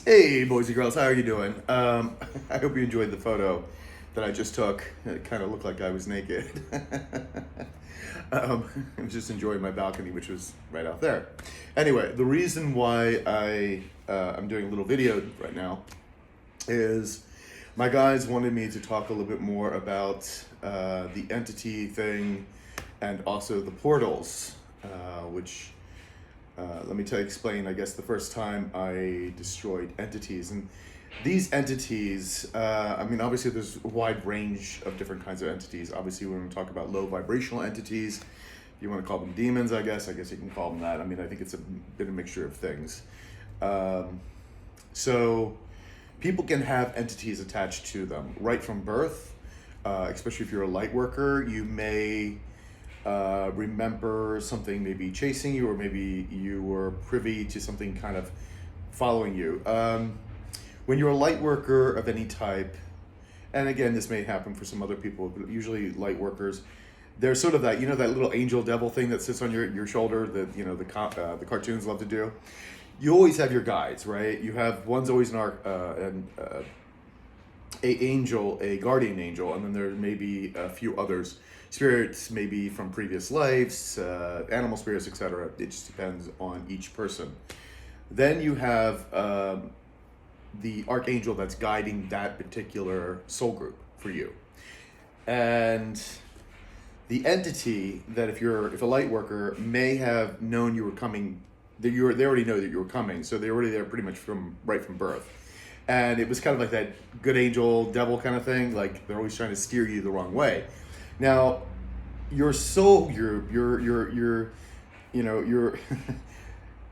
Hey, boys and girls, how are you doing? I hope you enjoyed the photo that I just took. It kind of looked like I was naked. I was just enjoying my balcony, which was right out there. Anyway, the reason why I'm doing a little video right now is my guys wanted me to talk a little bit more about the entity thing and also the portals, which let me explain, I guess, the first time I destroyed entities. And these entities, obviously there's a wide range of different kinds of entities. Obviously, we're going to talk about low vibrational entities. If you want to call them demons, I guess you can call them that. I think it's a bit of a mixture of things. So people can have entities attached to them right from birth, especially if you're a light worker. You may remember something maybe chasing you, or maybe you were privy to something kind of following you. When you're a light worker of any type, and again, this may happen for some other people, but usually light workers, there's sort of that, that little angel devil thing that sits on your shoulder that, the cartoons love to do. You always have your guides, right? You have, one's always a angel, a guardian angel, and then there may be a few others. Spirits, maybe from previous lives, animal spirits, etc. It just depends on each person. Then you have the archangel that's guiding that particular soul group for you. And the entity that if a light worker may have known you were coming, they already know that you were coming, so they're already there pretty much right from birth. And it was kind of like that good angel, devil kind of thing, like they're always trying to steer you the wrong way. Now, your soul, your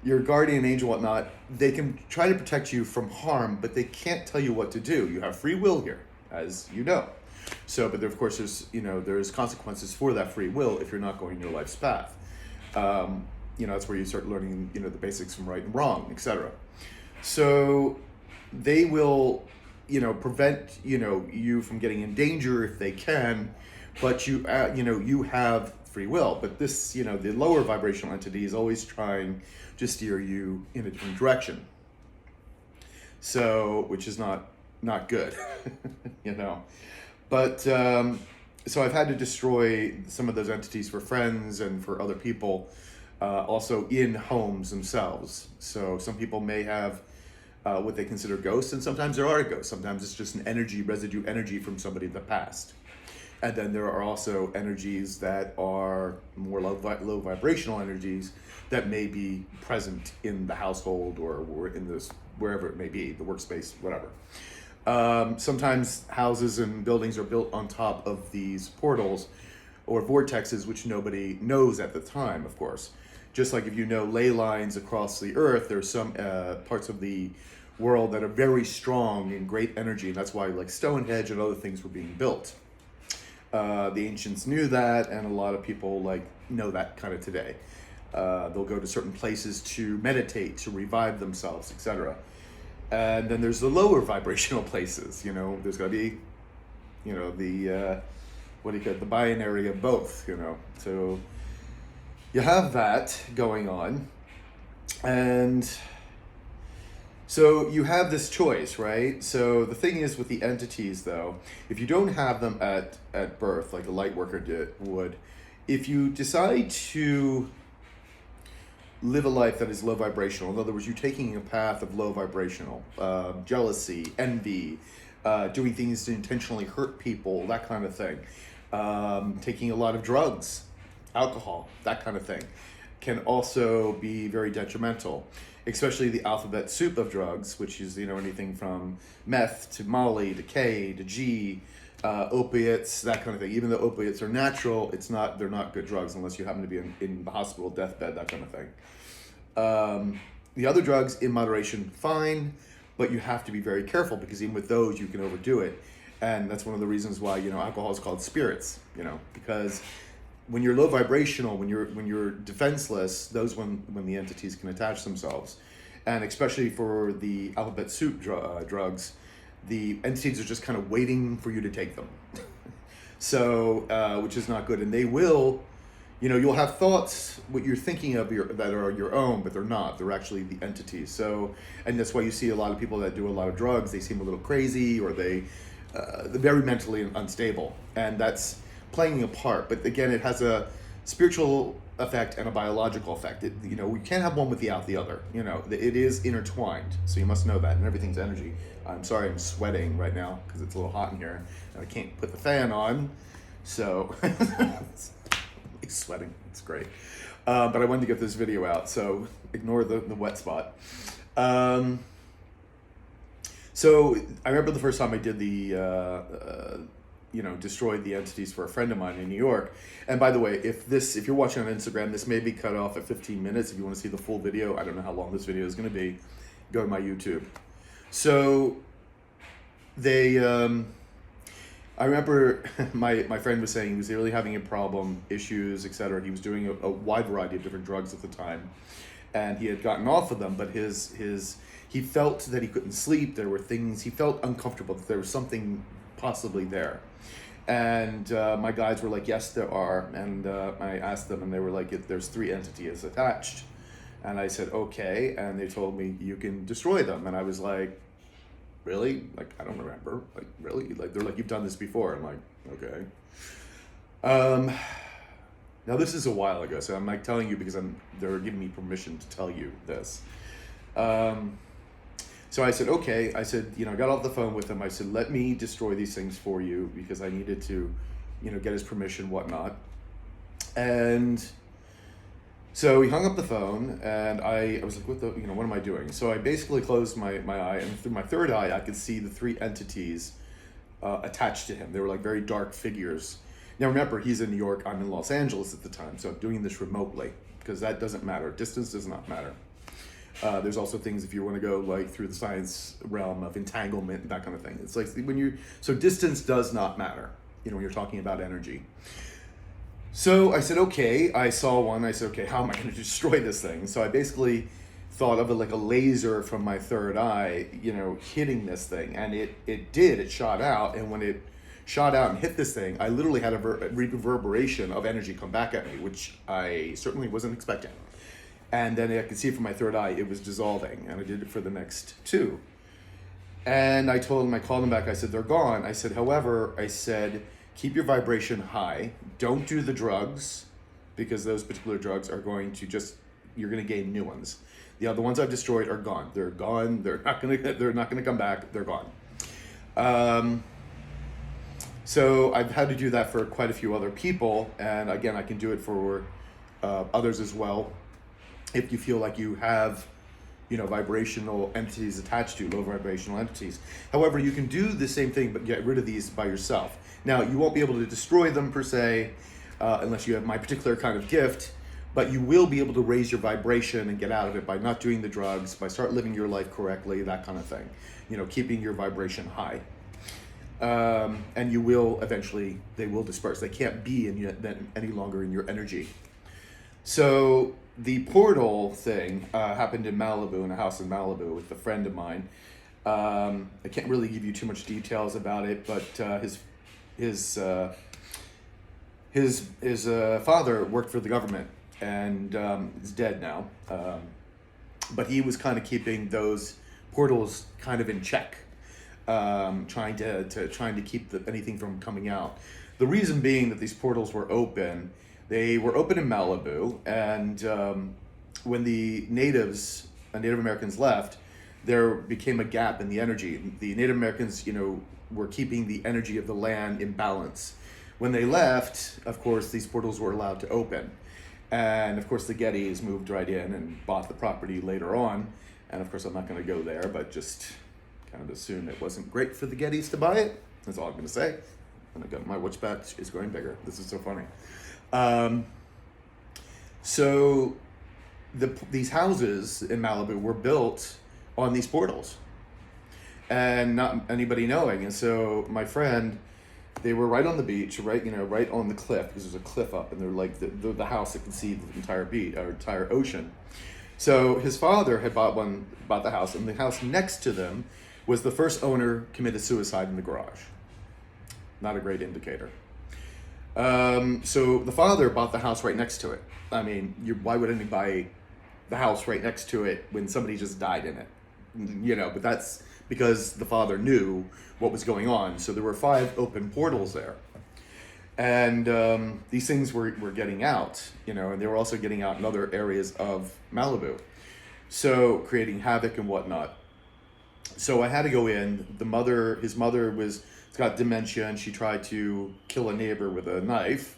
your guardian angel, whatnot, they can try to protect you from harm, but they can't tell you what to do. You have free will here, as you know. So, but there, of course, there's consequences for that free will if you're not going your life's path. That's where you start learning, the basics from right and wrong, etc. So they will, prevent, you from getting in danger if they can, but you have free will. But this, the lower vibrational entity is always trying to steer you in a different direction. So, which is not good, But, so I've had to destroy some of those entities for friends and for other people, also in homes themselves. So some people may have what they consider ghosts, and sometimes there are ghosts. Sometimes it's just an residue energy from somebody in the past. And then there are also energies that are more low vibrational energies that may be present in the household or in this, wherever it may be, the workspace, whatever. Sometimes houses and buildings are built on top of these portals or vortexes, which nobody knows at the time, of course. Just like if you know ley lines across the earth, there's some parts of the world that are very strong and great energy, and that's why like Stonehenge and other things were being built. The ancients knew that, and a lot of people know that kind of today. They'll go to certain places to meditate, to revive themselves, etc. And then there's the lower vibrational places. There's got to be, the the binary of both. So you have that going on, and so you have this choice, right? So the thing is with the entities, though, if you don't have them at birth, like a light worker would, if you decide to live a life that is low vibrational, in other words, you're taking a path of low vibrational, jealousy, envy, doing things to intentionally hurt people, that kind of thing, taking a lot of drugs, alcohol, that kind of thing, can also be very detrimental. Especially the alphabet soup of drugs, which is anything from meth to Molly to K to G, opiates, that kind of thing. Even though opiates are natural, they're not good drugs unless you happen to be in the hospital deathbed, that kind of thing. The other drugs in moderation, fine, but you have to be very careful because even with those you can overdo it, and that's one of the reasons why alcohol is called spirits. Because when you're low vibrational, when you're defenseless, those when the entities can attach themselves, and especially for the alphabet soup drugs, the entities are just kind of waiting for you to take them. So, which is not good, and they will, you'll have thoughts, what you're thinking of that are your own, but they're not. They're actually the entities. So, and that's why you see a lot of people that do a lot of drugs, they seem a little crazy, or they're very mentally unstable. And that's playing a part. But again, it has a spiritual effect and a biological effect. We can't have one without the other. It is intertwined. So you must know that. And everything's energy. I'm sorry I'm sweating right now because it's a little hot in here. And I can't put the fan on. So... It's sweating. It's great. But I wanted to get this video out, so ignore the wet spot. So I remember the first time I did the, destroyed the entities for a friend of mine in New York. And by the way, if you're watching on Instagram, this may be cut off at 15 minutes. If you want to see the full video, I don't know how long this video is going to be, go to my YouTube. So I remember my friend was saying he was really having a problem, issues, etc. He was doing a wide variety of different drugs at the time, and he had gotten off of them, but he felt that he couldn't sleep. There were things, he felt uncomfortable, that there was something possibly there. And my guides were like, yes, there are. And I asked them, and they were like, there's 3 entities attached. And I said, okay. And they told me, you can destroy them. And I was like, really? Like, I don't remember. Like, really? Like, they're like, you've done this before. I'm like, okay. Now this is a while ago, so I'm like telling you because they're giving me permission to tell you this. So I said, okay. I said, I got off the phone with him. I said, let me destroy these things for you because I needed to, get his permission, whatnot. And so he hung up the phone, and I was like, what am I doing? So I basically closed my eye, and through my third eye, I could see the 3 entities attached to him. They were like very dark figures. Now remember, he's in New York, I'm in Los Angeles at the time, so I'm doing this remotely, because that doesn't matter. Distance does not matter. There's also things, if you want to go like through the science realm of entanglement and that kind of thing. It's like so distance does not matter, when you're talking about energy. So I said, okay, I saw one. I said, okay, how am I going to destroy this thing? So I basically thought of it like a laser from my third eye, hitting this thing. And it shot out. And when it shot out and hit this thing, I literally had a reverberation of energy come back at me, which I certainly wasn't expecting. And then I could see from my third eye, it was dissolving. And I did it for the next 2. And I called them back. I said, they're gone. I said, however, keep your vibration high. Don't do the drugs, because those particular drugs are going to you're going to gain new ones. The other ones I've destroyed are gone. They're gone. They're not going to come back. They're gone. So I've had to do that for quite a few other people. And again, I can do it for others as well. If you feel like you have, vibrational entities attached to you, low vibrational entities. However, you can do the same thing, but get rid of these by yourself. Now, you won't be able to destroy them per se, unless you have my particular kind of gift, but you will be able to raise your vibration and get out of it by not doing the drugs, by start living your life correctly, that kind of thing. Keeping your vibration high. And you will eventually, they will disperse. They can't be any longer in your energy. So the portal thing happened in Malibu, in a house in Malibu with a friend of mine. I can't really give you too much details about it, but his father worked for the government and is dead now. But he was kind of keeping those portals kind of in check, trying to keep anything from coming out. The reason being that these portals were open. They were open in Malibu, and when the Native Americans left, there became a gap in the energy. The Native Americans, were keeping the energy of the land in balance. When they left, of course, these portals were allowed to open. And of course, the Gettys moved right in and bought the property later on. And of course, I'm not going to go there, but just kind of assume it wasn't great for the Gettys to buy it. That's all I'm going to say. And I got my watch batch is growing bigger. This is so funny. So these houses in Malibu were built on these portals, and not anybody knowing. And so my friend, they were right on the beach, right on the cliff, because there's a cliff up, and they're like the house that can see the entire beach or entire ocean. So his father had bought the house, and the house next to them was the first owner committed suicide in the garage. Not a great indicator. So the father bought the house right next to it. I mean, why would anybody buy the house right next to it when somebody just died in it? But that's because the father knew what was going on. So there were 5 open portals there. And these things were getting out, and they were also getting out in other areas of Malibu. So creating havoc and whatnot. So I had to go in. His mother has got dementia, and she tried to kill a neighbor with a knife.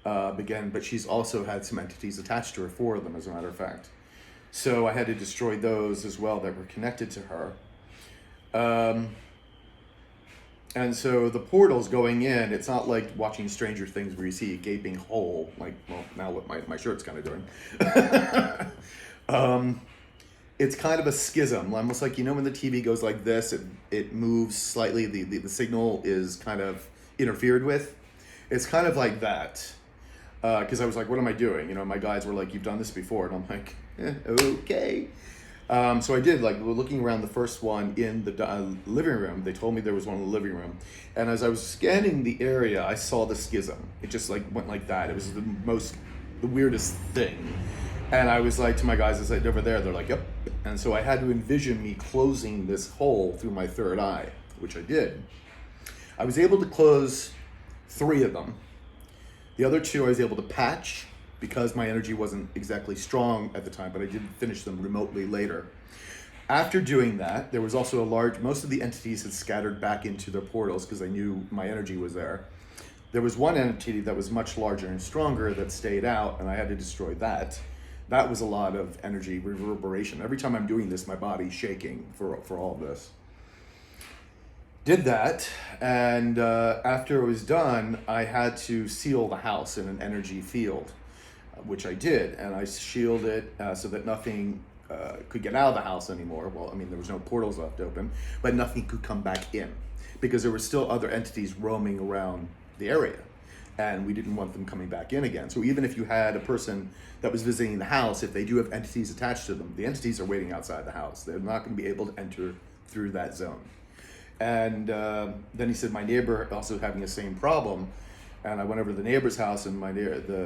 Again, but she's also had some entities attached to her, 4 of them, as a matter of fact. So I had to destroy those as well that were connected to her. And so the portals going in, it's not like watching Stranger Things where you see a gaping hole, like, well, now what my shirt's kind of doing. It's kind of a schism, almost like, when the TV goes like this, it moves slightly, the signal is kind of interfered with. It's kind of like that. Because I was like, what am I doing? My guys were like, you've done this before. And I'm like, okay. So I did, like, looking around the first one in the living room. They told me there was one in the living room. And as I was scanning the area, I saw the schism. It just, like, went like that. It was the weirdest thing. And I was like to my guys, I said, over there. They're like, yep. And so I had to envision me closing this hole through my third eye, which I did. I was able to close 3 of them. The other 2 I was able to patch because my energy wasn't exactly strong at the time, but I did finish them remotely later. After doing that, there was also most of the entities had scattered back into their portals because I knew my energy was there. There was one entity that was much larger and stronger that stayed out, and I had to destroy that. That was a lot of energy reverberation. Every time I'm doing this, my body's shaking for all of this. Did that, and after it was done, I had to seal the house in an energy field, which I did, and I shielded it so that nothing could get out of the house anymore. Well, I mean, there was no portals left open, but nothing could come back in because there were still other entities roaming around the area, and we didn't want them coming back in again. So even if you had a person that was visiting the house, if they do have entities attached to them, the entities are waiting outside the house. They're not going to be able to enter through that zone. And then he said my neighbor also having the same problem, and I went over to the neighbor's house, and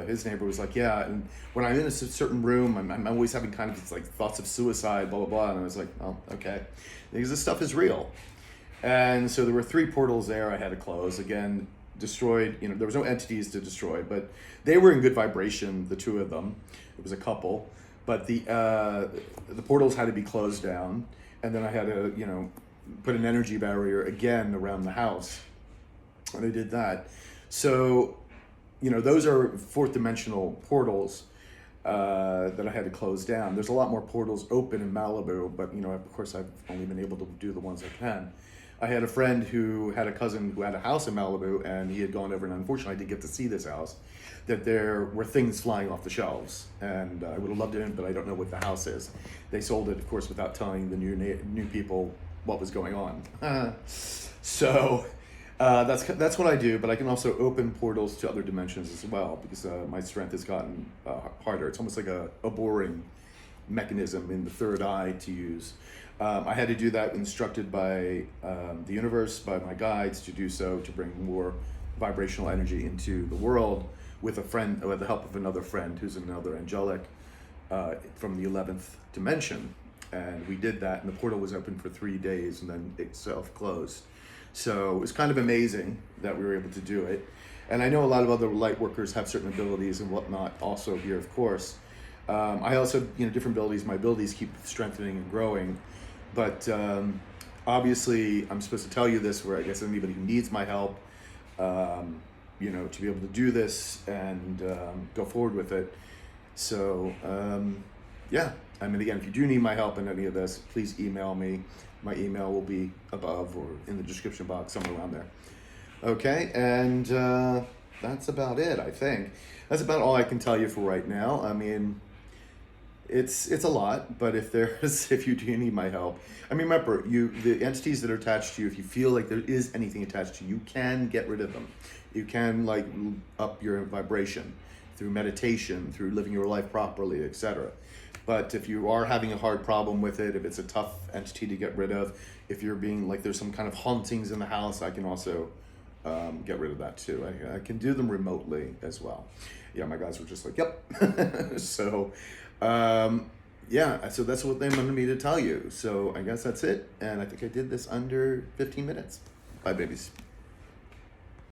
his neighbor was like, yeah, and when I'm in a certain room, I'm always having kind of these like thoughts of suicide, blah blah blah, and I was like, oh, okay, because this stuff is real. And so there were 3 portals there I had to close. Again, destroyed. There was no entities to destroy, but they were in good vibration. The 2 of them, it was a couple, but the portals had to be closed down, and then I had to put an energy barrier again around the house, and I did that. So, those are 4th dimensional portals that I had to close down. There's a lot more portals open in Malibu, but of course I've only been able to do the ones I can. I had a friend who had a cousin who had a house in Malibu, and he had gone over, and unfortunately I didn't get to see this house, that there were things flying off the shelves, and I would have loved it, but I don't know what the house is. They sold it, of course, without telling the new people what was going on. So that's what I do, but I can also open portals to other dimensions as well, because my strength has gotten harder. It's almost like a boring mechanism in the third eye to use. I had to do that instructed by the universe, by my guides, to do so, to bring more vibrational energy into the world with the help of another friend who's another angelic from the 11th dimension. And we did that, and the portal was open for 3 days, and then it self-closed. So it was kind of amazing that we were able to do it. And I know a lot of other light workers have certain abilities and whatnot also here, of course. I also, different abilities, my abilities keep strengthening and growing. But obviously, I'm supposed to tell you this, where I guess anybody who needs my help, to be able to do this and go forward with it. So, yeah. I mean, again, if you do need my help in any of this, please email me. My email will be above or in the description box, somewhere around there. Okay, and that's about it, I think. That's about all I can tell you for right now. I mean, it's a lot, but if you do need my help, I mean, remember, the entities that are attached to you, if you feel like there is anything attached to you, you can get rid of them. You can, like, up your vibration through meditation, through living your life properly, etc. But if you are having a hard problem with it, if it's a tough entity to get rid of, if you're being like there's some kind of hauntings in the house, I can also get rid of that too. I can do them remotely as well. Yeah, my guys were just like, yep. So, yeah, so that's what they wanted me to tell you. So I guess that's it. And I think I did this under 15 minutes. Bye, babies.